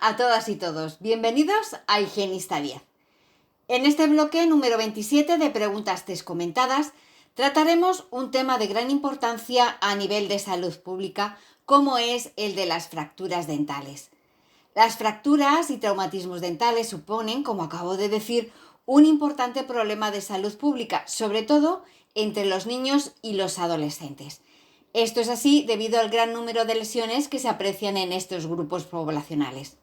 a todas y todos, bienvenidos a Higienista 10. En este bloque número 27 de preguntas test comentadas trataremos un tema de gran importancia a nivel de salud pública, como es el de las fracturas dentales. Las fracturas y traumatismos dentales suponen, como acabo de decir, un importante problema de salud pública, sobre todo entre los niños y los adolescentes. Esto es así debido al gran número de lesiones que se aprecian en estos grupos poblacionales.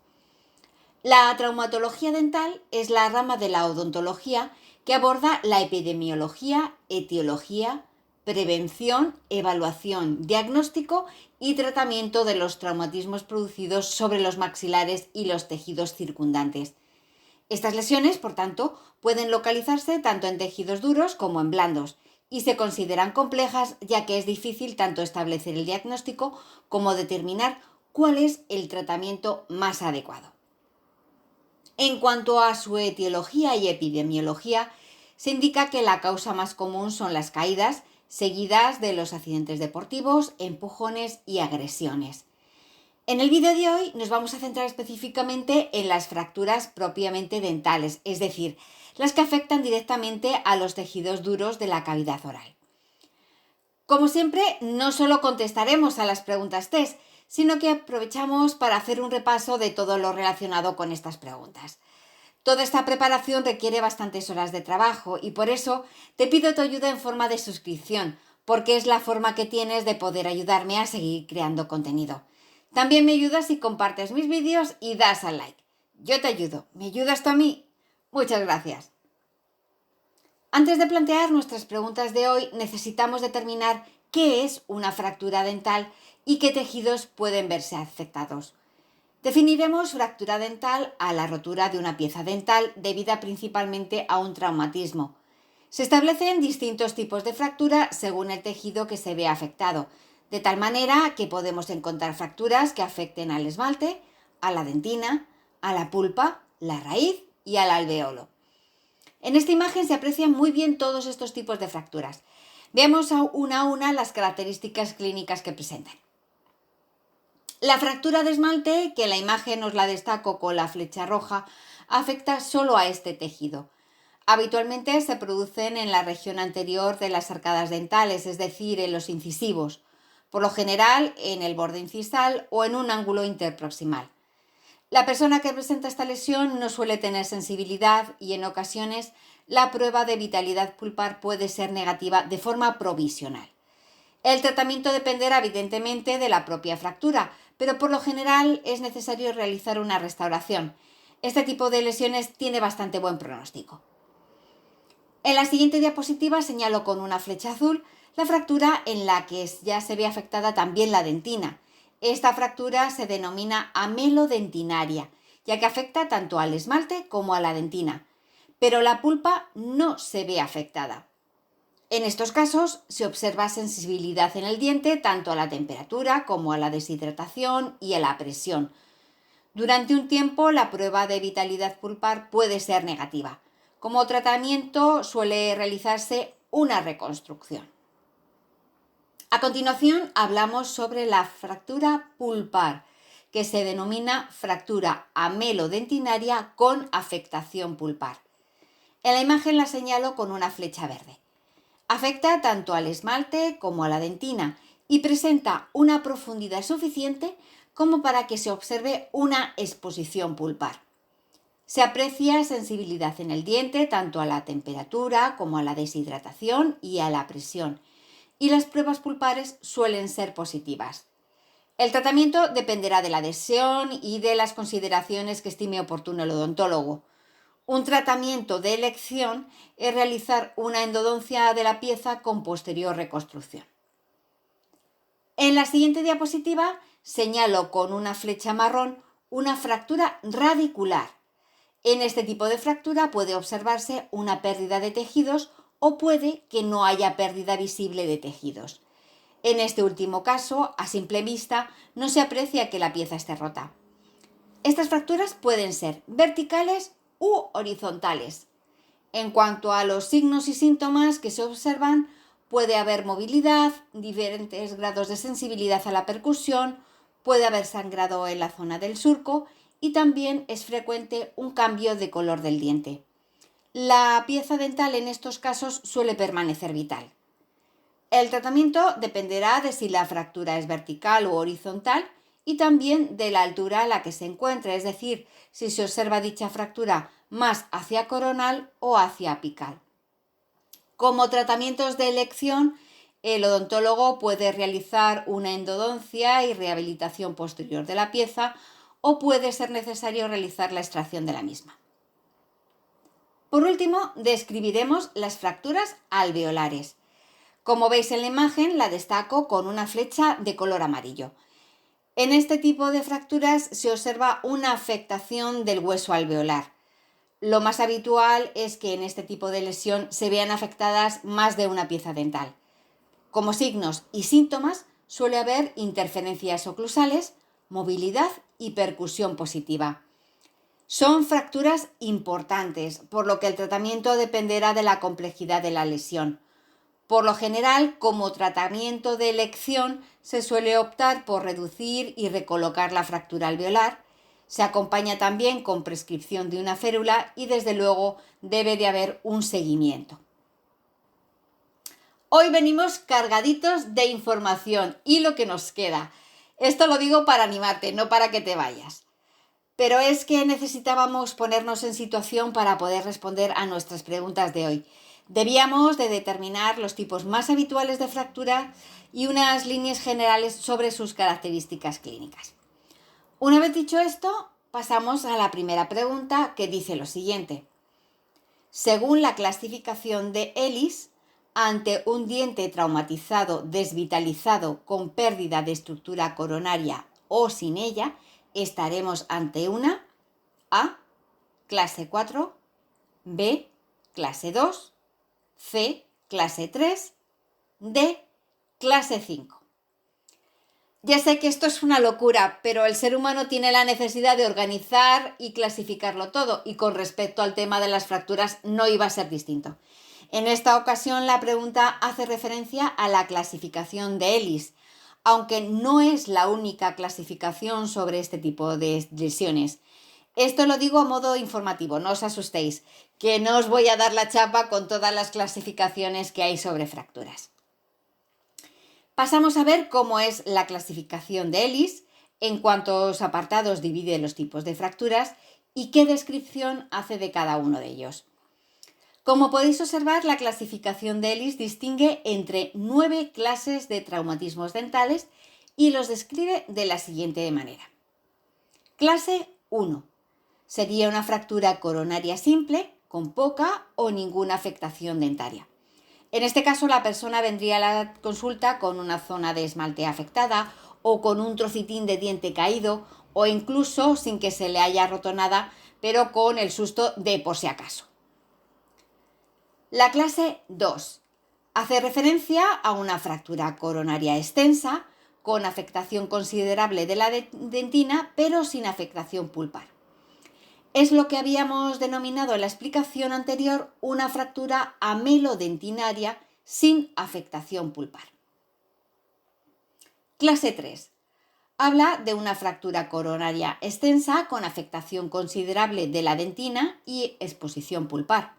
La traumatología dental es la rama de la odontología que aborda la epidemiología, etiología, prevención, evaluación, diagnóstico y tratamiento de los traumatismos producidos sobre los maxilares y los tejidos circundantes. Estas lesiones, por tanto, pueden localizarse tanto en tejidos duros como en blandos y se consideran complejas ya que es difícil tanto establecer el diagnóstico como determinar cuál es el tratamiento más adecuado. En cuanto a su etiología y epidemiología, se indica que la causa más común son las caídas, seguidas de los accidentes deportivos, empujones y agresiones. En el vídeo de hoy nos vamos a centrar específicamente en las fracturas propiamente dentales, es decir, las que afectan directamente a los tejidos duros de la cavidad oral. Como siempre, no solo contestaremos a las preguntas test, sino que aprovechamos para hacer un repaso de todo lo relacionado con estas preguntas. Toda esta preparación requiere bastantes horas de trabajo y por eso te pido tu ayuda en forma de suscripción, porque es la forma que tienes de poder ayudarme a seguir creando contenido. También me ayudas si compartes mis vídeos y das al like. Yo te ayudo. ¿Me ayudas tú a mí? Muchas gracias. Antes de plantear nuestras preguntas de hoy, necesitamos determinar qué es una fractura dental y qué tejidos pueden verse afectados. Definiremos fractura dental a la rotura de una pieza dental debida principalmente a un traumatismo. Se establecen distintos tipos de fractura según el tejido que se ve afectado, de tal manera que podemos encontrar fracturas que afecten al esmalte, a la dentina, a la pulpa, la raíz y al alveolo. En esta imagen se aprecian muy bien todos estos tipos de fracturas. Veamos a una las características clínicas que presentan. La fractura de esmalte, que en la imagen os la destaco con la flecha roja, afecta solo a este tejido. Habitualmente se producen en la región anterior de las arcadas dentales, es decir, en los incisivos, por lo general en el borde incisal o en un ángulo interproximal. La persona que presenta esta lesión no suele tener sensibilidad y en ocasiones la prueba de vitalidad pulpar puede ser negativa de forma provisional. El tratamiento dependerá evidentemente de la propia fractura, pero por lo general es necesario realizar una restauración. Este tipo de lesiones tiene bastante buen pronóstico. En la siguiente diapositiva señalo con una flecha azul la fractura en la que ya se ve afectada también la dentina. Esta fractura se denomina amelodentinaria, ya que afecta tanto al esmalte como a la dentina, pero la pulpa no se ve afectada. En estos casos se observa sensibilidad en el diente tanto a la temperatura como a la deshidratación y a la presión. Durante un tiempo la prueba de vitalidad pulpar puede ser negativa. Como tratamiento suele realizarse una reconstrucción. A continuación hablamos sobre la fractura pulpar, que se denomina fractura amelodentinaria con afectación pulpar. En la imagen la señalo con una flecha verde. Afecta tanto al esmalte como a la dentina y presenta una profundidad suficiente como para que se observe una exposición pulpar. Se aprecia sensibilidad en el diente tanto a la temperatura como a la deshidratación y a la presión, y las pruebas pulpares suelen ser positivas. El tratamiento dependerá de la adhesión y de las consideraciones que estime oportuno el odontólogo. Un tratamiento de elección es realizar una endodoncia de la pieza con posterior reconstrucción. En la siguiente diapositiva señalo con una flecha marrón una fractura radicular. En este tipo de fractura puede observarse una pérdida de tejidos o puede que no haya pérdida visible de tejidos. En este último caso, a simple vista, no se aprecia que la pieza esté rota. Estas fracturas pueden ser verticales u horizontales. En cuanto a los signos y síntomas que se observan, puede haber movilidad, diferentes grados de sensibilidad a la percusión, puede haber sangrado en la zona del surco y también es frecuente un cambio de color del diente. La pieza dental en estos casos suele permanecer vital. El tratamiento dependerá de si la fractura es vertical o horizontal y también de la altura a la que se encuentre, es decir, si se observa dicha fractura más hacia coronal o hacia apical. Como tratamientos de elección, el odontólogo puede realizar una endodoncia y rehabilitación posterior de la pieza o puede ser necesario realizar la extracción de la misma. Por último, describiremos las fracturas alveolares. Como veis en la imagen, la destaco con una flecha de color amarillo. En este tipo de fracturas se observa una afectación del hueso alveolar. Lo más habitual es que en este tipo de lesión se vean afectadas más de una pieza dental. Como signos y síntomas suele haber interferencias oclusales, movilidad y percusión positiva. Son fracturas importantes, por lo que el tratamiento dependerá de la complejidad de la lesión. Por lo general, como tratamiento de elección, se suele optar por reducir y recolocar la fractura alveolar. Se acompaña también con prescripción de una férula y desde luego debe de haber un seguimiento. Hoy venimos cargaditos de información y lo que nos queda. Esto lo digo para animarte, no para que te vayas. Pero es que necesitábamos ponernos en situación para poder responder a nuestras preguntas de hoy. Debíamos de determinar los tipos más habituales de fractura y unas líneas generales sobre sus características clínicas. Una vez dicho esto, pasamos a la primera pregunta que dice lo siguiente. Según la clasificación de Ellis, ante un diente traumatizado, desvitalizado, con pérdida de estructura coronaria o sin ella, estaremos ante una A, clase 4, B, clase 2, C, clase 3, D, clase 5. Ya sé que esto es una locura, pero el ser humano tiene la necesidad de organizar y clasificarlo todo, y con respecto al tema de las fracturas no iba a ser distinto. En esta ocasión la pregunta hace referencia a la clasificación de Ellis, aunque no es la única clasificación sobre este tipo de lesiones. Esto lo digo a modo informativo, no os asustéis, que no os voy a dar la chapa con todas las clasificaciones que hay sobre fracturas. Pasamos a ver cómo es la clasificación de Ellis, en cuántos apartados divide los tipos de fracturas y qué descripción hace de cada uno de ellos. Como podéis observar, la clasificación de Ellis distingue entre 9 clases de traumatismos dentales y los describe de la siguiente manera. Clase 1. Sería una fractura coronaria simple, con poca o ninguna afectación dentaria. En este caso, la persona vendría a la consulta con una zona de esmalte afectada o con un trocitín de diente caído o incluso sin que se le haya roto nada, pero con el susto de por si acaso. La clase 2 hace referencia a una fractura coronaria extensa con afectación considerable de la dentina, pero sin afectación pulpar. Es lo que habíamos denominado en la explicación anterior una fractura amelodentinaria sin afectación pulpar. Clase 3. Habla de una fractura coronaria extensa con afectación considerable de la dentina y exposición pulpar.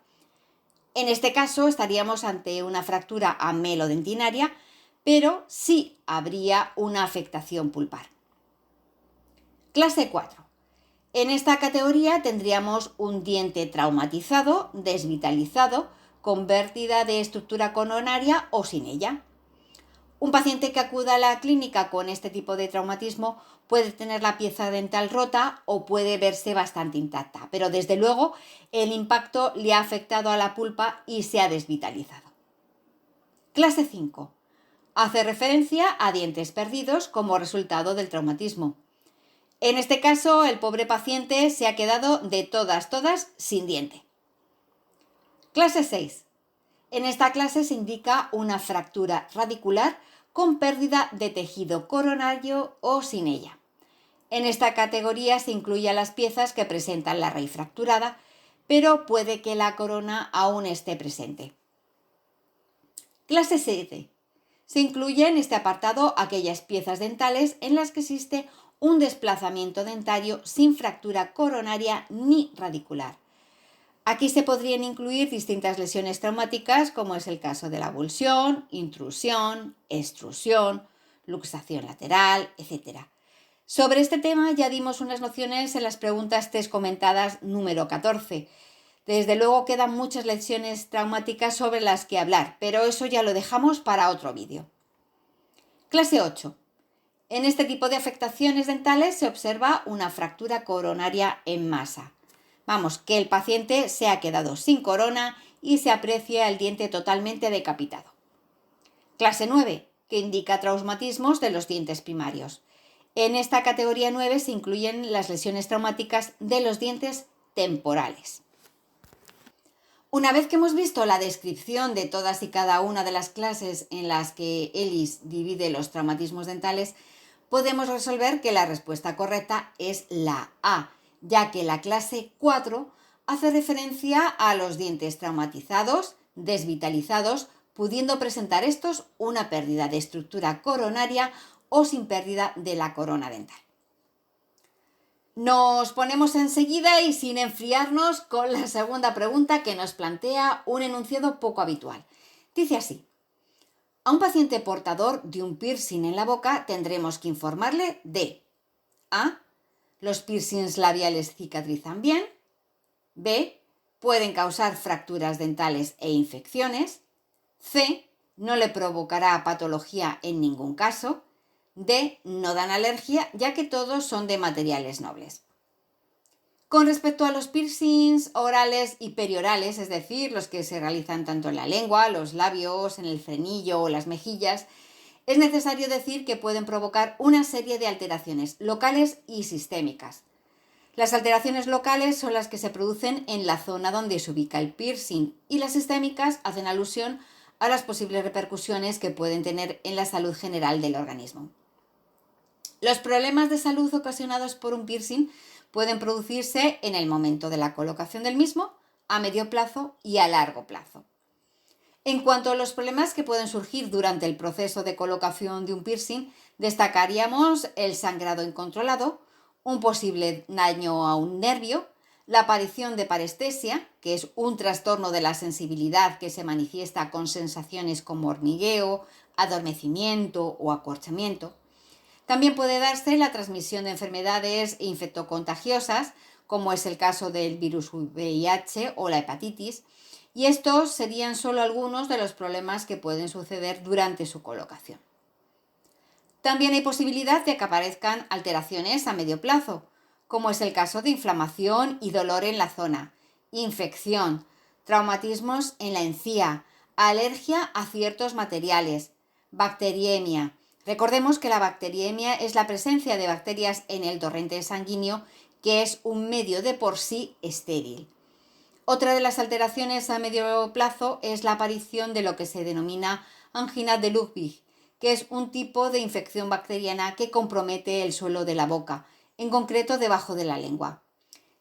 En este caso estaríamos ante una fractura amelodentinaria, pero sí habría una afectación pulpar. Clase 4. En esta categoría tendríamos un diente traumatizado, desvitalizado, con pérdida de estructura coronaria o sin ella. Un paciente que acuda a la clínica con este tipo de traumatismo puede tener la pieza dental rota o puede verse bastante intacta, pero desde luego el impacto le ha afectado a la pulpa y se ha desvitalizado. Clase 5. Hace referencia a dientes perdidos como resultado del traumatismo. En este caso, el pobre paciente se ha quedado de todas sin diente. Clase 6. En esta clase se indica una fractura radicular con pérdida de tejido coronario o sin ella. En esta categoría se incluyen las piezas que presentan la raíz fracturada, pero puede que la corona aún esté presente. Clase 7. Se incluye en este apartado aquellas piezas dentales en las que existe un desplazamiento dentario sin fractura coronaria ni radicular. Aquí se podrían incluir distintas lesiones traumáticas, como es el caso de la avulsión, intrusión, extrusión, luxación lateral, etc. Sobre este tema ya dimos unas nociones en las preguntas test comentadas número 14. Desde luego quedan muchas lesiones traumáticas sobre las que hablar, pero eso ya lo dejamos para otro vídeo. Clase 8. En este tipo de afectaciones dentales se observa una fractura coronaria en masa. Vamos, que el paciente se ha quedado sin corona y se aprecia el diente totalmente decapitado. Clase 9, que indica traumatismos de los dientes primarios. En esta categoría 9 se incluyen las lesiones traumáticas de los dientes temporales. Una vez que hemos visto la descripción de todas y cada una de las clases en las que Ellis divide los traumatismos dentales, podemos resolver que la respuesta correcta es la A, ya que la clase 4 hace referencia a los dientes traumatizados, desvitalizados, pudiendo presentar estos una pérdida de estructura coronaria o sin pérdida de la corona dental. Nos ponemos enseguida y sin enfriarnos con la segunda pregunta que nos plantea un enunciado poco habitual. Dice así: a un paciente portador de un piercing en la boca tendremos que informarle de A. Los piercings labiales cicatrizan bien. B. Pueden causar fracturas dentales e infecciones. C. No le provocará patología en ningún caso. D. No dan alergia, ya que todos son de materiales nobles. Con respecto a los piercings orales y periorales, es decir, los que se realizan tanto en la lengua, los labios, en el frenillo o las mejillas, es necesario decir que pueden provocar una serie de alteraciones locales y sistémicas. Las alteraciones locales son las que se producen en la zona donde se ubica el piercing y las sistémicas hacen alusión a las posibles repercusiones que pueden tener en la salud general del organismo. Los problemas de salud ocasionados por un piercing pueden producirse en el momento de la colocación del mismo, a medio plazo y a largo plazo. En cuanto a los problemas que pueden surgir durante el proceso de colocación de un piercing, destacaríamos el sangrado incontrolado, un posible daño a un nervio, la aparición de parestesia, que es un trastorno de la sensibilidad que se manifiesta con sensaciones como hormigueo, adormecimiento o acorchamiento. También puede darse la transmisión de enfermedades infectocontagiosas, como es el caso del virus VIH o la hepatitis, y estos serían solo algunos de los problemas que pueden suceder durante su colocación. También hay posibilidad de que aparezcan alteraciones a medio plazo, como es el caso de inflamación y dolor en la zona, infección, traumatismos en la encía, alergia a ciertos materiales, bacteriemia. Recordemos que la bacteriemia es la presencia de bacterias en el torrente sanguíneo, que es un medio de por sí estéril. Otra de las alteraciones a medio plazo es la aparición de lo que se denomina angina de Ludwig, que es un tipo de infección bacteriana que compromete el suelo de la boca, en concreto debajo de la lengua.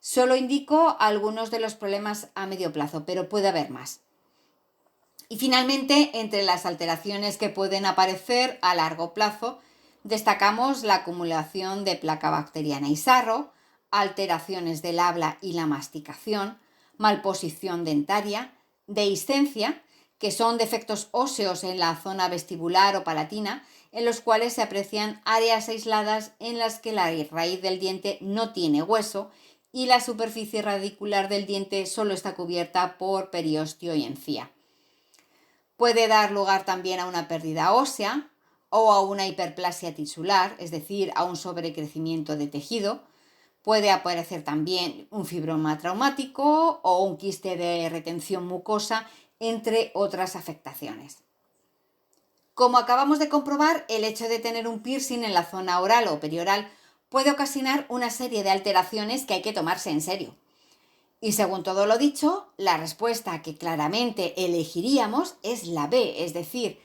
Solo indico algunos de los problemas a medio plazo, pero puede haber más. Y finalmente, entre las alteraciones que pueden aparecer a largo plazo, destacamos la acumulación de placa bacteriana y sarro, alteraciones del habla y la masticación, malposición dentaria, dehiscencia, que son defectos óseos en la zona vestibular o palatina, en los cuales se aprecian áreas aisladas en las que la raíz del diente no tiene hueso y la superficie radicular del diente solo está cubierta por periósteo y encía. Puede dar lugar también a una pérdida ósea o a una hiperplasia tisular, es decir, a un sobrecrecimiento de tejido. Puede aparecer también un fibroma traumático o un quiste de retención mucosa, entre otras afectaciones. Como acabamos de comprobar, el hecho de tener un piercing en la zona oral o perioral puede ocasionar una serie de alteraciones que hay que tomarse en serio. Y según todo lo dicho, la respuesta que claramente elegiríamos es la B, es decir,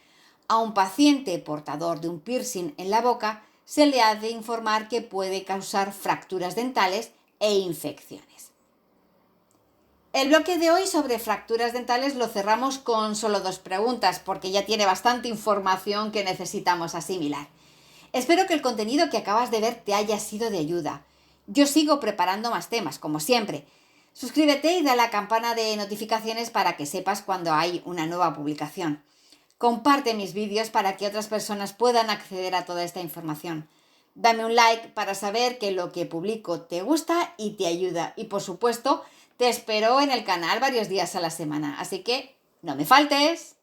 a un paciente portador de un piercing en la boca se le ha de informar que puede causar fracturas dentales e infecciones. El bloque de hoy sobre fracturas dentales lo cerramos con solo 2 preguntas, porque ya tiene bastante información que necesitamos asimilar. Espero que el contenido que acabas de ver te haya sido de ayuda. Yo sigo preparando más temas, como siempre. Suscríbete y da a la campana de notificaciones para que sepas cuando hay una nueva publicación. Comparte mis vídeos para que otras personas puedan acceder a toda esta información. Dame un like para saber que lo que publico te gusta y te ayuda. Y por supuesto, te espero en el canal varios días a la semana. Así que no me faltes.